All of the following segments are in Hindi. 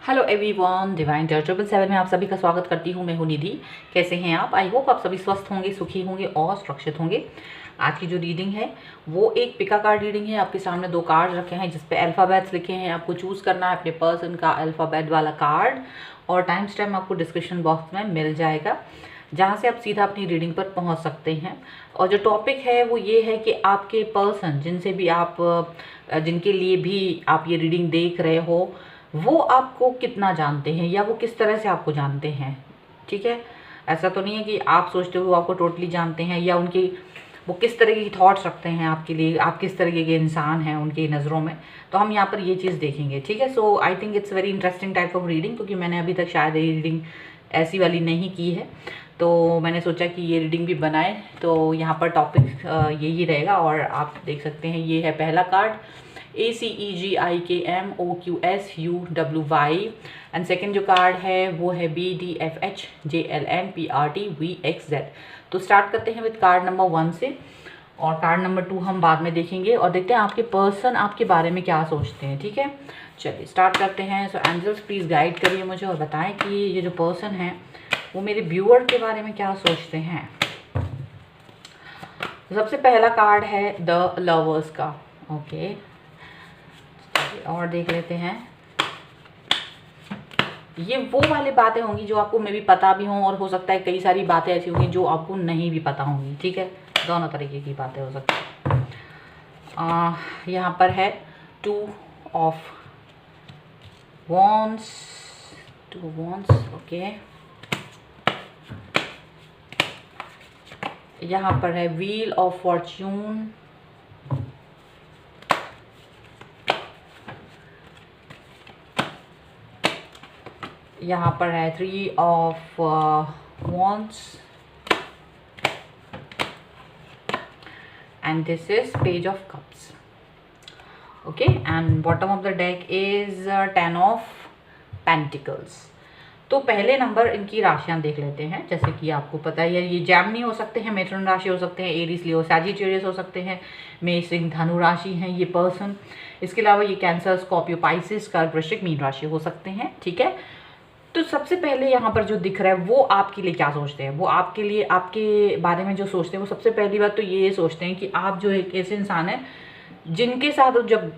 हेलो एवरीवन, डिवाइन टेरर 777 में आप सभी का स्वागत करती हूँ। मैं हूँ निधि। कैसे हैं आप? आई होप आप सभी स्वस्थ होंगे, सुखी होंगे और सुरक्षित होंगे। आज की जो रीडिंग है वो एक पिका कार्ड रीडिंग है। आपके सामने दो कार्ड रखे हैं जिस पे अल्फ़ाबेट्स लिखे हैं। आपको चूज़ करना है अपने पर्सन का अल्फ़ाबेट वाला कार्ड और टाइम स्टैम्प आपको डिस्क्रिप्शन बॉक्स में मिल जाएगा, जहाँ से आप सीधा अपनी रीडिंग पर पहुँच सकते हैं। और जो टॉपिक है वो ये है कि आपके पर्सन जिनसे भी आप जिनके लिए भी आप ये रीडिंग देख रहे हो वो आपको कितना जानते हैं या वो किस तरह से आपको जानते हैं। ठीक है, ऐसा तो नहीं है कि आप सोचते हो वो आपको टोटली जानते हैं या उनकी वो किस तरह की थॉट्स रखते हैं आपके लिए, आप किस तरीके के इंसान हैं उनकी नज़रों में। तो हम यहाँ पर ये चीज़ देखेंगे। ठीक है, so I think it's very interesting type of reading, क्योंकि मैंने अभी तक शायद ये रीडिंग ऐसी वाली नहीं की है, तो मैंने सोचा कि ये रीडिंग भी बनाए। तो यहाँ पर टॉपिक यही रहेगा और आप देख सकते हैं ये है पहला कार्ड ACEGIKMOQSUWY एंड सेकेंड जो कार्ड है वो है BDFHJLNPRTVXZ। तो स्टार्ट करते हैं विद कार्ड नंबर 1 से और कार्ड नंबर 2 हम बाद में देखेंगे और देखते हैं आपके पर्सन आपके बारे में क्या सोचते हैं। ठीक है, चलिए स्टार्ट करते हैं। सो एंजल्स प्लीज़ गाइड करिए मुझे और बताएं कि ये जो पर्सन है वो मेरे व्यूअर के बारे में क्या सोचते हैं। सबसे पहला कार्ड है द लवर्स का। ओके, और देख लेते हैं। ये वो वाली बातें होंगी जो आपको मे भी पता भी हों और हो सकता है कई सारी बातें ऐसी होंगी जो आपको नहीं भी पता होंगी। ठीक है, दोनों तरीके की बातें हो सकती हैं। यहाँ पर है 2 ऑफ वॉन्ड्स, 2 वॉन्ड्स। ओके, यहाँ पर है व्हील ऑफ फॉर्च्यून, यहाँ पर है 3 of wands and this is page of cups. Okay, and bottom of the deck is 10 of pentacles. तो पहले नंबर इनकी राशियां देख लेते हैं। जैसे कि आपको पता है ये जैमिनी हो सकते हैं, मिथुन राशि हो सकते हैं, एरीज लियो सैजिटेरियस हो सकते हैं, मेष सिंह धनु राशि हैं ये पर्सन। इसके अलावा ये कैंसर, स्कॉर्पियो, पाइसिस, कर्क, वृश्चिक, मीन राशि हो सकते हैं। ठीक है, तो सबसे पहले यहाँ पर जो दिख रहा है वो आपके लिए क्या सोचते हैं, वो आपके लिए आपके बारे में जो सोचते हैं वो सबसे पहली बात तो ये सोचते हैं कि आप जो एक ऐसे इंसान है जिनके साथ जब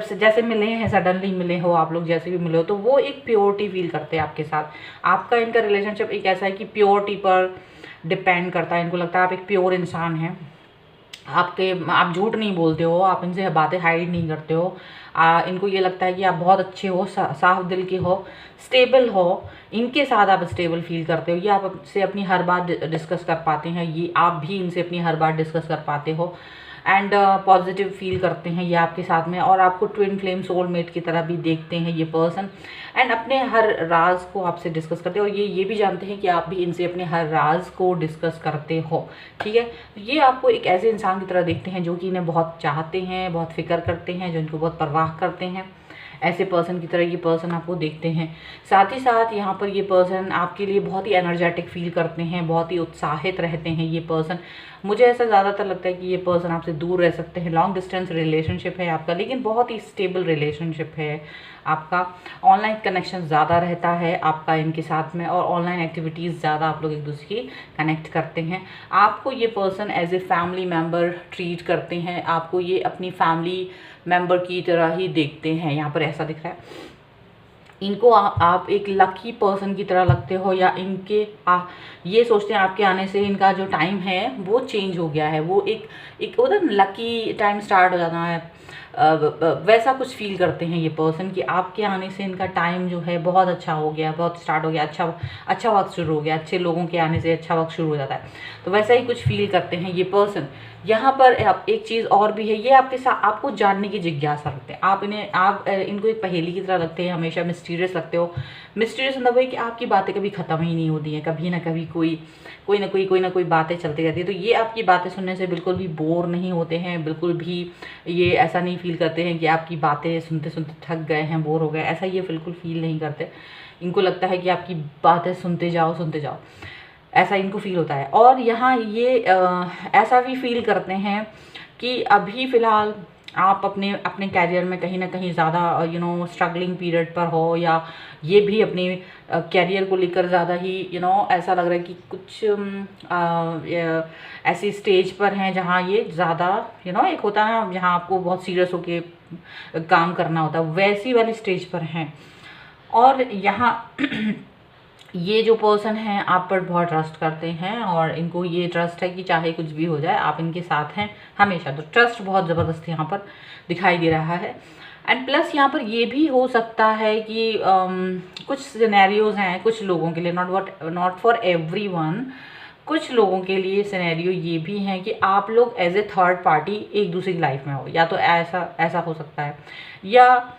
से जैसे मिले हैं, सडनली मिले हो आप लोग, जैसे भी मिले हो तो वो एक प्योरिटी फील करते हैं आपके साथ। आपका इनका रिलेशनशिप एक ऐसा है कि प्योरिटी पर डिपेंड करता है। इनको लगता है आप एक प्योर इंसान हैं, आप झूठ नहीं बोलते हो, आप इनसे बातें हाइड नहीं करते हो। इनको ये लगता है कि आप बहुत अच्छे हो, साफ दिल के हो, स्टेबल हो। इनके साथ आप स्टेबल फील करते हो, ये आपसे अपनी हर बात डिस्कस कर पाते हैं, ये आप भी इनसे अपनी हर बात डिस्कस कर पाते हो एंड पॉजिटिव फील करते हैं ये आपके साथ में। और आपको ट्विन फ्लेम सोलमेट की तरह भी देखते हैं ये पर्सन एंड अपने हर राज को आपसे डिस्कस करते हैं और ये भी जानते हैं कि आप भी इनसे अपने हर राज को डिस्कस करते हो। ठीक है, तो ये आपको एक ऐसे इंसान की तरह देखते हैं जो कि इन्हें बहुत चाहते हैं, बहुत फिक्र करते हैं, जो इनको बहुत परवाह करते हैं। ऐसे पर्सन की तरह ये पर्सन आपको देखते हैं। साथ ही साथ यहाँ पर ये पर्सन आपके लिए बहुत ही एनर्जेटिक फील करते हैं, बहुत ही उत्साहित रहते हैं ये पर्सन। मुझे ऐसा ज़्यादातर लगता है कि ये पर्सन आपसे दूर रह सकते हैं। लॉन्ग डिस्टेंस रिलेशनशिप है आपका, लेकिन बहुत ही स्टेबल रिलेशनशिप है आपका। ऑनलाइन कनेक्शन ज़्यादा रहता है आपका इनके साथ में और ऑनलाइन एक्टिविटीज़ ज़्यादा आप लोग एक दूसरे की कनेक्ट करते हैं। आपको ये person as a family member treat करते हैं, आपको ये अपनी फैमिली मेंबर की तरह ही देखते हैं। यहाँ पर ऐसा दिख रहा है इनको आप एक लकी पर्सन की तरह लगते हो या इनके ये सोचते हैं आपके आने से इनका जो टाइम है वो चेंज हो गया है, वो एक उधर लकी टाइम स्टार्ट हो जाना है, वैसा कुछ फील करते हैं ये पर्सन कि आपके आने से इनका टाइम जो है बहुत अच्छा हो गया, बहुत स्टार्ट हो गया, अच्छा वक्त शुरू हो गया। अच्छे लोगों के आने से अच्छा वक्त शुरू हो जाता है, तो वैसा ही कुछ फील करते हैं ये पर्सन। यहाँ पर एक चीज़ और भी है, ये आपके साथ आपको जानने की जिज्ञासा रखते हैं। आप इनको एक पहेली की तरह लगते हैं, हमेशा मिस्टीरियस लगते हो। मिस्टीरियस मतलब है कि आपकी बातें कभी ख़त्म ही नहीं होती हैं, कभी ना कभी कोई ना कोई बातें चलती रहती है। तो ये आपकी बातें सुनने से बिल्कुल भी बोर नहीं होते हैं, बिल्कुल भी ये ऐसा नहीं फील करते हैं कि आपकी बातें सुनते सुनते थक गए हैं, बोर हो गए, ऐसा ये बिल्कुल फील नहीं करते। इनको लगता है कि आपकी बातें सुनते जाओ, ऐसा इनको फील होता है। और यहाँ ये ऐसा भी फील करते हैं कि अभी फ़िलहाल आप अपने अपने कैरियर में कहीं ना कहीं ज़्यादा स्ट्रगलिंग पीरियड पर हो, या ये भी अपने कैरियर को लेकर ज़्यादा ही ऐसा लग रहा है कि कुछ ऐसी स्टेज पर हैं जहाँ ये ज़्यादा एक होता है ना जहाँ आपको बहुत सीरियस होके काम करना होता है, वैसी वाली स्टेज पर हैं। और यहाँ ये जो पर्सन हैं आप पर बहुत ट्रस्ट करते हैं, और इनको ये ट्रस्ट है कि चाहे कुछ भी हो जाए आप इनके साथ हैं हमेशा। तो ट्रस्ट बहुत ज़बरदस्त यहाँ पर दिखाई दे रहा है। एंड प्लस यहाँ पर ये भी हो सकता है कि कुछ सिनेरियोज़ हैं कुछ लोगों के लिए, नॉट फॉर एवरीवन, कुछ लोगों के लिए सिनेरियो ये भी हैं कि आप लोग एज ए थर्ड पार्टी एक दूसरे की लाइफ में हो, या तो ऐसा हो सकता है, या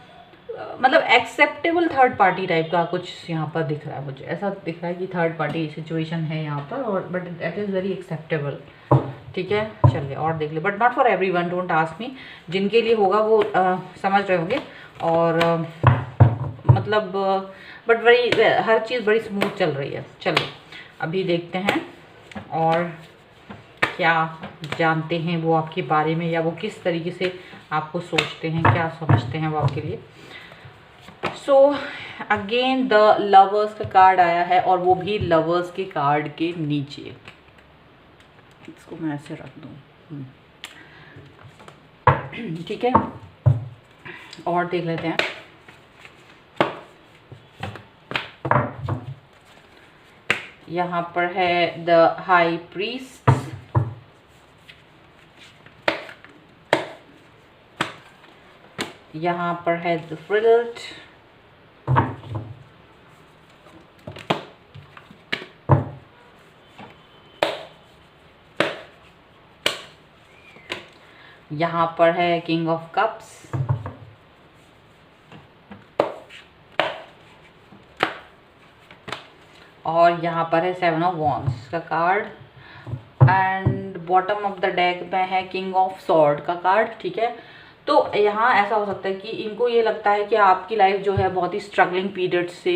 मतलब एक्सेप्टेबल थर्ड पार्टी टाइप का कुछ यहाँ पर दिख रहा है। मुझे ऐसा दिख रहा है कि थर्ड पार्टी सिचुएशन है यहाँ पर, और but it is very acceptable. ठीक है, चलिए और देख ले, but not for everyone, don't ask me. जिनके लिए होगा वो समझ रहे होंगे। और मतलब बट बड़ी हर चीज़ बड़ी स्मूथ चल रही है। चलिए अभी देखते हैं और क्या जानते हैं वो आपके बारे में, या वो किस तरीके से आपको सोचते हैं, क्या समझते हैं वो आपके लिए। सो अगेन द लवर्स का कार्ड आया है, और वो भी लवर्स के कार्ड के नीचे। इसको मैं ऐसे रख दूँ, ठीक है। और देख लेते हैं। यहाँ पर है द हाई प्रीस्ट, यहाँ पर है द फ्रिल्ट, यहाँ पर है किंग ऑफ कप्स, और यहाँ पर है सेवन ऑफ वॉन्ड्स का card, and bottom of the deck में है किंग ऑफ सॉर्ड का कार्ड। ठीक है, तो यहाँ ऐसा हो सकता है कि इनको ये लगता है कि आपकी लाइफ जो है बहुत ही स्ट्रगलिंग पीरियड से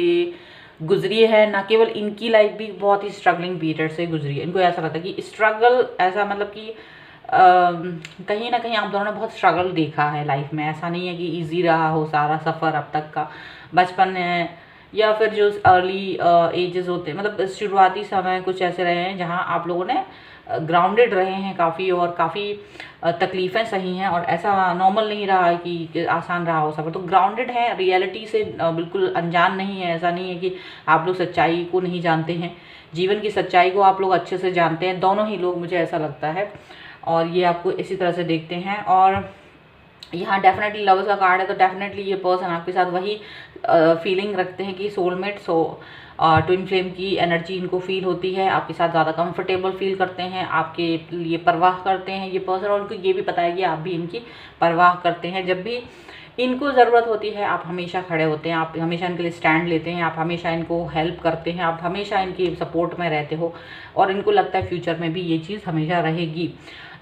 गुजरी है। ना केवल इनकी लाइफ भी बहुत ही स्ट्रगलिंग पीरियड से गुजरी है। इनको ऐसा लगता है कि स्ट्रगल, ऐसा मतलब कि कहीं ना कहीं आप दोनों ने बहुत स्ट्रगल देखा है लाइफ में। ऐसा नहीं है कि इजी रहा हो सारा सफ़र अब तक का, बचपन है या फिर जो अर्ली एजेस होते हैं, मतलब शुरुआती समय कुछ ऐसे रहे हैं जहां आप लोगों ने ग्राउंडेड रहे हैं काफ़ी, और काफ़ी तकलीफ़ें सही हैं, और ऐसा नॉर्मल नहीं रहा है कि आसान रहा हो सफ़र। तो ग्राउंडेड है, रियलिटी से बिल्कुल अनजान नहीं है। ऐसा नहीं है कि आप लोग सच्चाई को नहीं जानते हैं, जीवन की सच्चाई को आप लोग अच्छे से जानते हैं, दोनों ही लोग, मुझे ऐसा लगता है। और ये आपको इसी तरह से देखते हैं। और यहाँ डेफिनेटली लवर्स का कार्ड है, तो डेफिनेटली ये पर्सन आपके साथ वही फीलिंग रखते हैं कि सोलमेट। सो ट्विन फ्लेम की एनर्जी इनको फील होती है, आपके साथ ज़्यादा कंफर्टेबल फील करते हैं, आपके लिए परवाह करते हैं ये पर्सन, और उनको ये भी पता है कि आप भी इनकी परवाह करते हैं। जब भी इनको ज़रूरत होती है आप हमेशा खड़े होते हैं, आप हमेशा इनके लिए स्टैंड लेते हैं, आप हमेशा इनको हेल्प करते हैं, आप हमेशा इनकी सपोर्ट में रहते हो, और इनको लगता है फ्यूचर में भी ये चीज़ हमेशा रहेगी।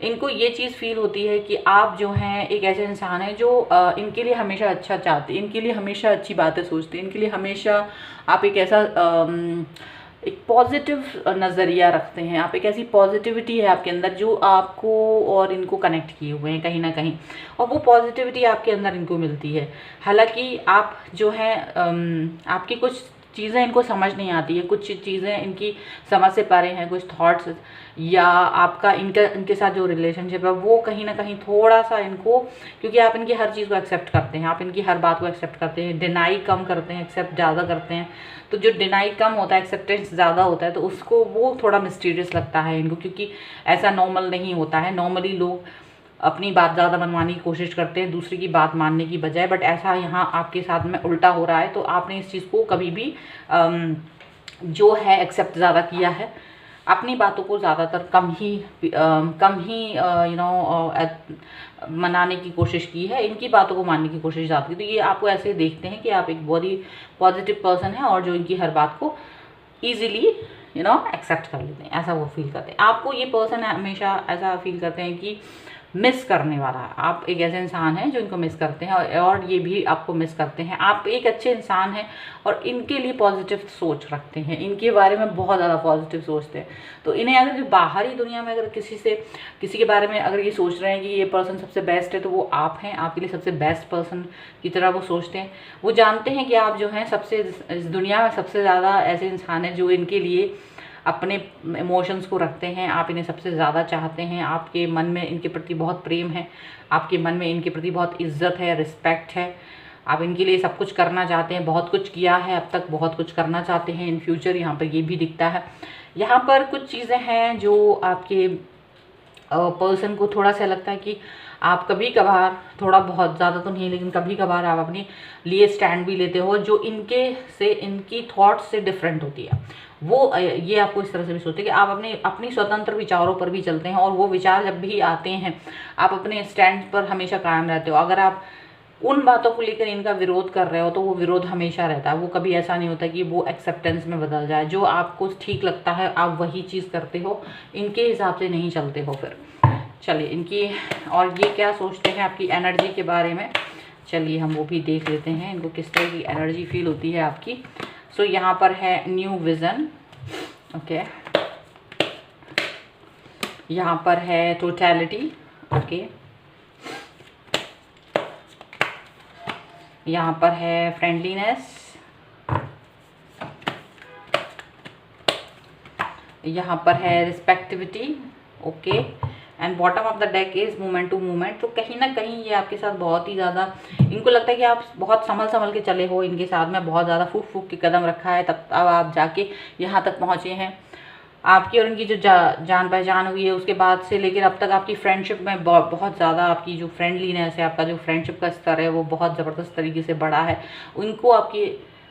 इनको ये चीज़ फील होती है कि आप जो हैं एक ऐसे इंसान हैं जो इनके लिए हमेशा अच्छा चाहते हैं, इनके लिए हमेशा अच्छी बातें सोचते हैं, इनके लिए हमेशा आप एक ऐसा एक पॉजिटिव नज़रिया रखते हैं, आप एक ऐसी पॉजिटिविटी है आपके अंदर जो आपको और इनको कनेक्ट किए हुए हैं कहीं ना कहीं, और वो पॉजिटिविटी आपके अंदर इनको मिलती है। हालांकि आप जो हैं आपकी कुछ चीज़ें इनको समझ नहीं आती है, कुछ चीज़ें इनकी समझ से परे हैं, कुछ थॉट्स, या आपका इनके साथ जो रिलेशनशिप है वो कहीं ना कहीं थोड़ा सा इनको, क्योंकि आप इनकी हर चीज़ को एक्सेप्ट करते हैं, आप इनकी हर बात को एक्सेप्ट करते हैं, डिनाई कम करते हैं, एक्सेप्ट ज़्यादा करते हैं। तो जो डिनाई कम होता है, एक्सेप्टेंस ज़्यादा होता है, तो उसको वो थोड़ा मिस्टीरियस लगता है इनको, क्योंकि ऐसा नॉर्मल नहीं होता है। नॉर्मली लोग अपनी बात ज़्यादा मनवाने की कोशिश करते हैं दूसरे की बात मानने की बजाय, बट ऐसा यहाँ आपके साथ में उल्टा हो रहा है। तो आपने इस चीज़ को कभी भी जो है एक्सेप्ट ज़्यादा किया है, अपनी बातों को ज़्यादातर कम ही मनाने की कोशिश की है, इनकी बातों को मानने की कोशिश ज़्यादा की। तो ये आपको ऐसे देखते हैं कि आप एक बहुत ही पॉजिटिव पर्सन है, और जो इनकी हर बात को ईजिली एक्सेप्ट कर लेते हैं, ऐसा वो फील करते हैं। आपको ये पर्सन हमेशा ऐसा फील करते हैं कि मिस करने वाला है। आप एक ऐसे इंसान हैं जो इनको मिस करते हैं और ये भी आपको मिस करते हैं। आप एक अच्छे इंसान हैं और इनके लिए पॉजिटिव सोच रखते हैं, इनके बारे में बहुत ज़्यादा पॉजिटिव सोचते हैं। तो इन्हें अगर जो बाहरी दुनिया में अगर किसी के बारे में अगर ये सोच रहे हैं कि ये पर्सन सबसे बेस्ट है, तो वो आप हैं, आपके लिए सबसे बेस्ट पर्सन की तरह वो सोचते हैं। वो जानते हैं कि आप जो हैं सबसे इस दुनिया में सबसे ज़्यादा ऐसे इंसान हैं जो इनके लिए अपने इमोशंस को रखते हैं। आप इन्हें सबसे ज़्यादा चाहते हैं, आपके मन में इनके प्रति बहुत प्रेम है, आपके मन में इनके प्रति बहुत इज्जत है, रिस्पेक्ट है। आप इनके लिए सब कुछ करना चाहते हैं, बहुत कुछ किया है अब तक, बहुत कुछ करना चाहते हैं इन फ्यूचर। यहाँ पर ये भी दिखता है। यहाँ पर कुछ चीज़ें हैं जो आपके पर्सन को थोड़ा सा लगता है कि आप कभी कभार, थोड़ा बहुत ज़्यादा तो नहीं लेकिन कभी कभार आप अपने लिए स्टैंड भी लेते हो जो इनकी थॉट्स से डिफरेंट होती है। वो ये आपको इस तरह से भी सोचते हैं कि आप अपनी स्वतंत्र विचारों पर भी चलते हैं और वो विचार जब भी आते हैं आप अपने स्टैंड पर हमेशा कायम रहते हो। अगर आप उन बातों को लेकर इनका विरोध कर रहे हो तो वो विरोध हमेशा रहता है, वो कभी ऐसा नहीं होता कि वो एक्सेप्टेंस में बदल जाए। जो आपको ठीक लगता है आप वही चीज़ करते हो, इनके हिसाब से नहीं चलते हो। फिर चलिए इनकी और ये क्या सोचते हैं आपकी एनर्जी के बारे में, चलिए हम वो भी देख लेते हैं इनको किस तरह की एनर्जी फील होती है आपकी। सो यहाँ पर है न्यू विज़न, ओके। यहाँ पर है टोटलिटी, ओके। यहाँ पर है फ्रेंडलीनेस, यहाँ पर है respectivity, okay. And bottom of the deck is movement to movement. तो कहीं ना कहीं ये आपके साथ बहुत ही ज़्यादा, इनको लगता है कि आप बहुत संभल के चले हो, इनके साथ में बहुत ज़्यादा फूक के कदम रखा है, तब अब आप जाके यहाँ तक पहुँचे हैं। आपकी और इनकी जो जान पहचान हुई है उसके बाद से लेकर अब तक आपकी फ्रेंडशिप में बहुत ज़्यादा आपकी जो फ्रेंडलीनेस है, आपका जो फ्रेंडशिप का स्तर है वो बहुत ज़बरदस्त तरीके से बढ़ा है। उनको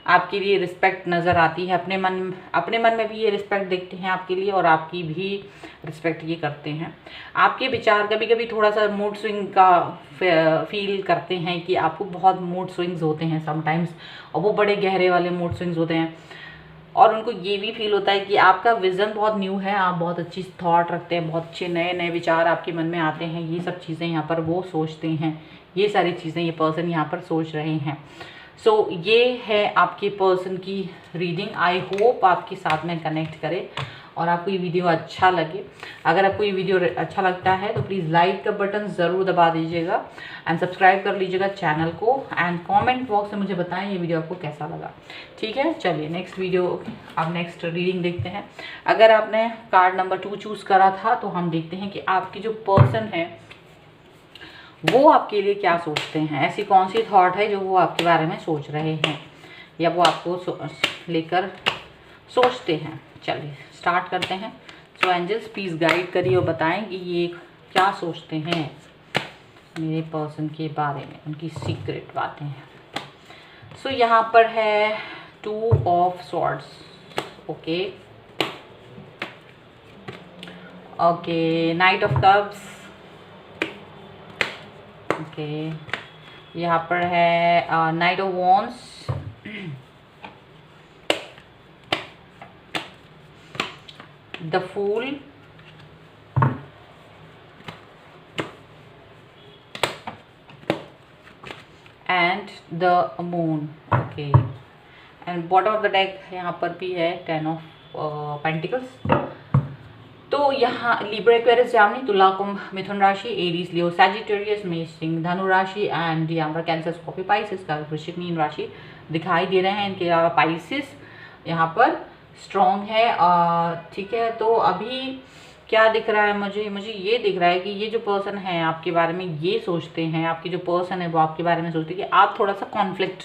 आपके लिए रिस्पेक्ट नज़र आती है, अपने मन में भी ये रिस्पेक्ट देखते हैं आपके लिए और आपकी भी रिस्पेक्ट ये करते हैं। आपके विचार कभी कभी थोड़ा सा मूड स्विंग का फील करते हैं कि आपको बहुत मूड स्विंग्स होते हैं समटाइम्स, और वो बड़े गहरे वाले मूड स्विंग्स होते हैं। और उनको ये भी फील होता है कि आपका विज़न बहुत न्यू है, आप बहुत अच्छी थॉट रखते हैं, बहुत अच्छे नए नए विचार आपके मन में आते हैं। ये सब चीज़ें यहाँ पर वो सोचते हैं, ये सारी चीज़ें ये पर्सन यहाँ पर सोच रहे हैं। सो ये है आपके पर्सन की रीडिंग। आई होप आपके साथ में कनेक्ट करे और आपको ये वीडियो अच्छा लगे। अगर आपको ये वीडियो अच्छा लगता है तो प्लीज़ लाइक का बटन ज़रूर दबा दीजिएगा एंड सब्सक्राइब कर लीजिएगा चैनल को, एंड कमेंट बॉक्स में मुझे बताएं ये वीडियो आपको कैसा लगा। ठीक है, चलिए नेक्स्ट वीडियो, अब नेक्स्ट रीडिंग देखते हैं। अगर आपने कार्ड नंबर 2 चूज़ करा था तो हम देखते हैं कि आपकी जो पर्सन है वो आपके लिए क्या सोचते हैं। ऐसी कौन सी थॉट है जो वो आपके बारे में सोच रहे हैं या वो आपको लेकर सोचते हैं। चलिए स्टार्ट करते हैं। सो एंजल्स प्लीज़ गाइड करिए और बताएं कि ये क्या सोचते हैं मेरे पर्सन के बारे में, उनकी सीक्रेट बातें हैं। सो यहाँ पर है 2 of swords, okay, okay, knight of cups, okay. यहाँ पर है knight of wands, the fool, and the moon, okay. And bottom of the deck यहाँ पर भी है 10 ऑफ पेंटिकल्स। तो यहाँ लिब्रा, एक्वेरियस, जामिनी, तुला, कुंभ, मिथुन राशि, एरीज, लियो, सैजिटेरियस, मेष, सिंह, धनु राशि एंड यहाँ पर कैंसर, स्कॉर्पियो, पाइसिस का वृश्चिक, मीन राशि दिखाई दे रहे हैं। इनके अलावा पाइसिस यहाँ पर स्ट्रॉन्ग है, ठीक है। तो अभी क्या दिख रहा है मुझे ये दिख रहा है कि ये जो पर्सन है आपके बारे में ये सोचते हैं, आपकी जो पर्सन है वो आपके बारे में सोचते हैं कि आप थोड़ा सा कॉन्फ्लिक्ट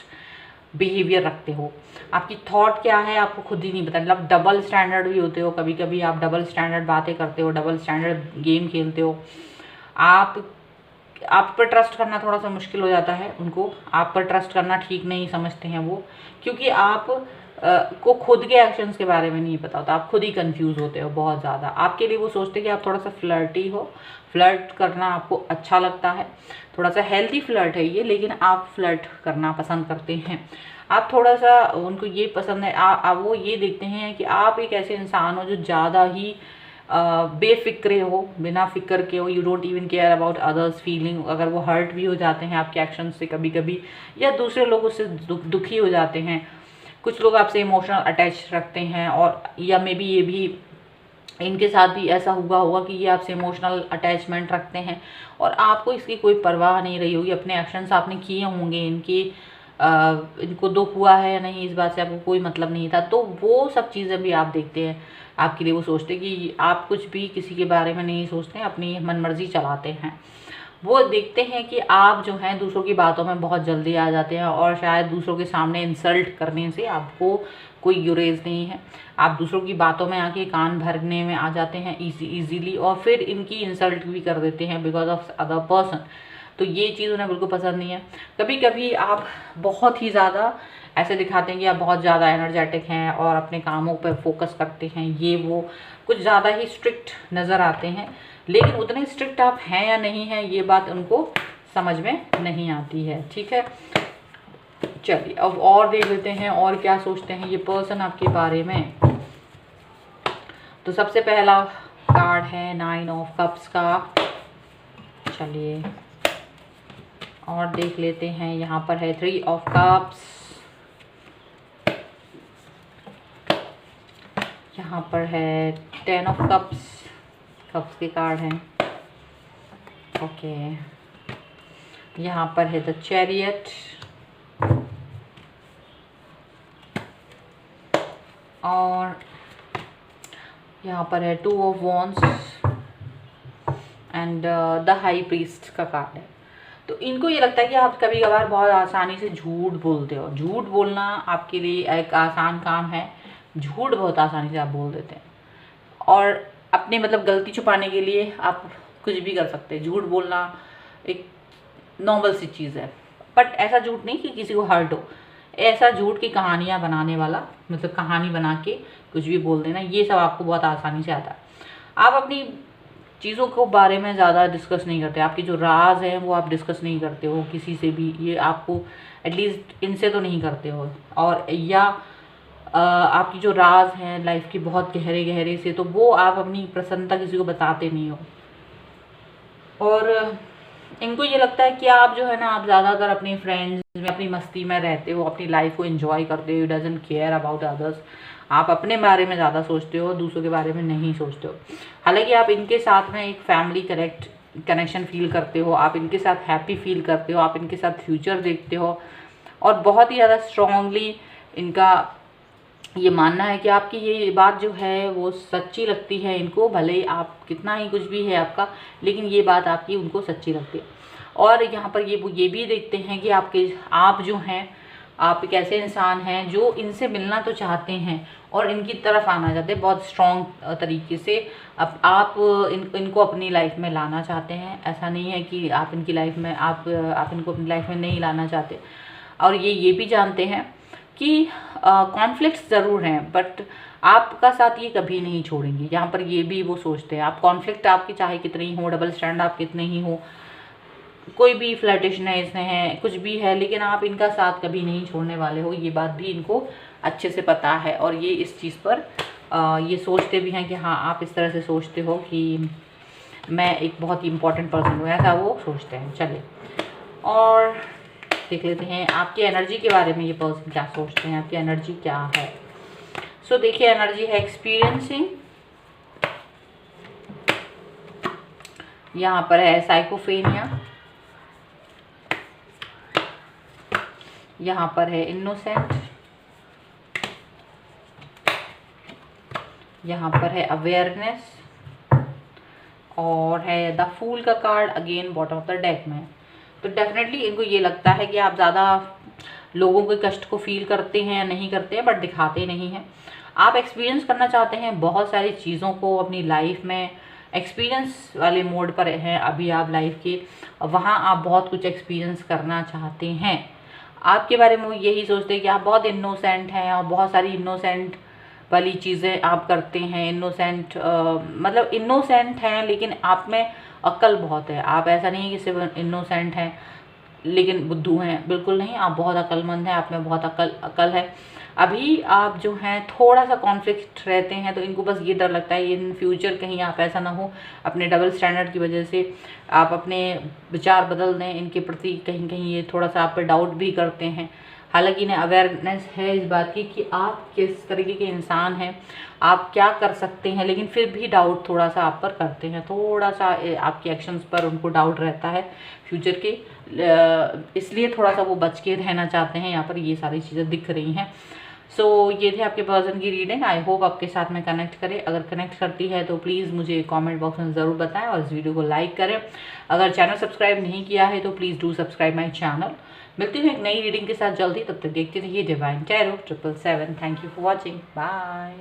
बिहेवियर रखते हो। आपकी थॉट क्या है आपको खुद ही नहीं पता, मतलब डबल स्टैंडर्ड भी होते हो, कभी कभी आप डबल स्टैंडर्ड बातें करते हो, डबल स्टैंडर्ड गेम खेलते हो। आप पर ट्रस्ट करना थोड़ा सा मुश्किल हो जाता है, उनको आप पर ट्रस्ट करना ठीक नहीं समझते हैं वो, क्योंकि आप को खुद के एक्शंस के बारे में नहीं पता होता, आप खुद ही कंफ्यूज होते हो बहुत ज़्यादा। आपके लिए वो सोचते हैं कि आप थोड़ा सा फ्लर्टी हो, फ्लर्ट करना आपको अच्छा लगता है, थोड़ा सा हेल्दी फ्लर्ट है ये, लेकिन आप फ्लर्ट करना पसंद करते हैं। आप थोड़ा सा उनको ये पसंद है, वो ये देखते हैं कि आप एक ऐसे इंसान हो जो ज़्यादा ही बेफिक्रे हो, बिना फिक्र के हो, you don't even care about others feeling. अगर वो हर्ट भी हो जाते हैं आपके एक्शन से कभी कभी, या दूसरे लोग उससे दुखी हो जाते हैं, कुछ लोग आपसे इमोशनल अटैच रखते हैं, और या मे बी ये भी इनके साथ भी ऐसा हुआ होगा कि ये आपसे इमोशनल अटैचमेंट रखते हैं और आपको इसकी कोई परवाह नहीं रही होगी। अपने एक्शंस आपने किए होंगे, इनको दुख हुआ है या नहीं इस बात से आपको कोई मतलब नहीं था। तो वो सब चीज़ें भी आप देखते हैं, आपके लिए वो सोचते हैं कि आप कुछ भी किसी के बारे में नहीं सोचते हैं, अपनी मनमर्जी चलाते हैं। वो देखते हैं कि आप जो हैं दूसरों की बातों में बहुत जल्दी आ जाते हैं, और शायद दूसरों के सामने इंसल्ट करने से आपको कोई गुरेज नहीं है। आप दूसरों की बातों में आके कान भरने में आ जाते हैं इजीली, और फिर इनकी इंसल्ट भी कर देते हैं बिकॉज ऑफ अदर पर्सन। तो ये चीज़ उन्हें बिल्कुल पसंद नहीं है। कभी कभी आप बहुत ही ज़्यादा ऐसे दिखाते हैं कि आप बहुत ज़्यादा एनर्जेटिक हैं और अपने कामों पर फोकस करते हैं, ये वो कुछ ज़्यादा ही स्ट्रिक्ट नज़र आते हैं। लेकिन उतने स्ट्रिक्ट आप हैं या नहीं हैं, ये बात उनको समझ में नहीं आती है। ठीक है, चलिए अब और देख लेते हैं और क्या सोचते हैं ये पर्सन आपके बारे में। तो सबसे पहला कार्ड है 9 ऑफ कप्स का। चलिए और देख लेते हैं, यहाँ पर है 3 ऑफ कप्स, यहाँ पर है 10 ऑफ कप्स, कप्स के कार्ड हैं। ओके, यहाँ पर है द चैरियट, और यहाँ पर है 2 of wands and the high priest का कार्ड है। तो इनको ये लगता है कि आप कभी कभार बहुत आसानी से झूठ बोलते हो। झूठ बोलना आपके लिए एक आसान काम है, झूठ बहुत आसानी से आप बोल देते हैं, और अपने मतलब गलती छुपाने के लिए आप कुछ भी कर सकते हैं। झूठ बोलना एक नॉर्मल सी चीज़ है, बट ऐसा झूठ नहीं कि किसी को हर्ट हो, ऐसा झूठ की कहानियाँ बनाने वाला, मतलब कहानी बना के कुछ भी बोल देना, ये सब आपको बहुत आसानी से आता है। आप अपनी चीज़ों को बारे में ज़्यादा डिस्कस नहीं करते, आपके जो राज हैं वो आप डिस्कस नहीं करते हो किसी से भी, ये आपको एटलीस्ट इनसे तो नहीं करते हो। और या आपकी जो राज हैं लाइफ की बहुत गहरे गहरे से, तो वो आप अपनी प्रसन्नता किसी को बताते नहीं हो। और इनको ये लगता है कि आप जो है ना, आप ज़्यादातर अपनी फ्रेंड्स में अपनी मस्ती में रहते हो, अपनी लाइफ को एंजॉय करते हो, you doesn't care about others. आप अपने बारे में ज़्यादा सोचते हो, दूसरों के बारे में नहीं सोचते हो। हालांकि आप इनके साथ में एक फैमिली कनेक्शन फील करते हो, आप इनके साथ हैप्पी फील करते हो, आप इनके साथ फ्यूचर देखते हो, और बहुत ही ज़्यादा स्ट्रांगली इनका ये मानना है कि आपकी ये बात जो है वो सच्ची लगती है इनको, भले ही आप कितना ही कुछ भी है आपका, लेकिन ये बात आपकी उनको सच्ची लगती है। और यहाँ पर ये भी देखते हैं कि आप जो हैं, आप एक ऐसे इंसान हैं जो इनसे मिलना तो चाहते हैं और इनकी तरफ आना चाहते हैं बहुत स्ट्रॉन्ग तरीके से। अब आप इनको अपनी लाइफ में लाना चाहते हैं, ऐसा नहीं है कि आप इनकी लाइफ में आप इनको अपनी लाइफ में नहीं लाना चाहते। और ये भी जानते हैं कि कॉन्फ्लिक्ट्स ज़रूर हैं, बट आपका साथ ये कभी नहीं छोड़ेंगे। यहाँ पर ये भी वो सोचते हैं, आप कॉन्फ्लिक्ट आपकी चाहे कितनी हो, डबल स्टैंड आप कितने ही हो, कोई भी फ्लर्टेशनेस है, कुछ भी है, लेकिन आप इनका साथ कभी नहीं छोड़ने वाले हो, ये बात भी इनको अच्छे से पता है। और ये इस चीज़ पर ये सोचते भी हैं कि हाँ, आप इस तरह से सोचते हो कि मैं एक बहुत ही इम्पोर्टेंट पर्सन हूँ, ऐसा वो सोचते हैं। चलिए और देख लेते हैं आपकी एनर्जी के बारे में, ये पर्सन क्या सोचते हैं, आपकी एनर्जी क्या है। सो देखिए, एनर्जी है एक्सपीरियंसिंग, यहाँ पर है साइकोफेनिया, यहाँ पर है इनोसेंट, यहाँ पर है अवेयरनेस, और है द फूल का card again bottom of the deck में। तो डेफिनेटली इनको ये लगता है कि आप ज़्यादा लोगों के कष्ट को फील करते हैं या नहीं करते हैं, बट दिखाते नहीं हैं। आप एक्सपीरियंस करना चाहते हैं बहुत सारी चीज़ों को अपनी लाइफ में, एक्सपीरियंस वाले मोड पर हैं अभी आप लाइफ के, वहाँ आप बहुत कुछ एक्सपीरियंस करना चाहते हैं। आपके बारे में वो यही सोचते हैं कि आप बहुत इनोसेंट हैं और बहुत सारी इनोसेंट वाली चीज़ें आप करते हैं। इनोसेंट मतलब इनोसेंट हैं लेकिन आप में अक्ल बहुत है। आप ऐसा नहीं है कि सिर्फ इनोसेंट हैं लेकिन बुद्धू हैं, बिल्कुल नहीं, आप बहुत अक्लमंद हैं, आप में बहुत अक्ल है। अभी आप जो हैं थोड़ा सा कॉन्फ्लिक्ट रहते हैं, तो इनको बस ये डर लगता है इन फ्यूचर कहीं आप ऐसा ना हो अपने डबल स्टैंडर्ड की वजह से आप अपने विचार बदल दें इनके प्रति, कहीं कहीं ये थोड़ा सा आप पे डाउट भी करते हैं। हालांकि इन्हें अवेयरनेस है इस बात की कि आप किस तरीके के इंसान हैं, आप क्या कर सकते हैं, लेकिन फिर भी डाउट थोड़ा सा आप पर करते हैं, थोड़ा सा आपके एक्शंस पर उनको डाउट रहता है फ्यूचर के, इसलिए थोड़ा सा वो बच के रहना चाहते हैं। यहाँ पर ये सारी चीज़ें दिख रही हैं। सो ये थे आपके पर्सन की रीडिंग। आई होप आपके साथ में कनेक्ट करे। अगर कनेक्ट करती है तो प्लीज़ मुझे कमेंट बॉक्स में ज़रूर बताएं और इस वीडियो को लाइक करें। अगर चैनल सब्सक्राइब नहीं किया है तो please do subscribe my channel. मिलती हूँ एक नई रीडिंग के साथ जल्दी, तब तक देखते रहिए divine tarot 777। Thank you for watching, bye.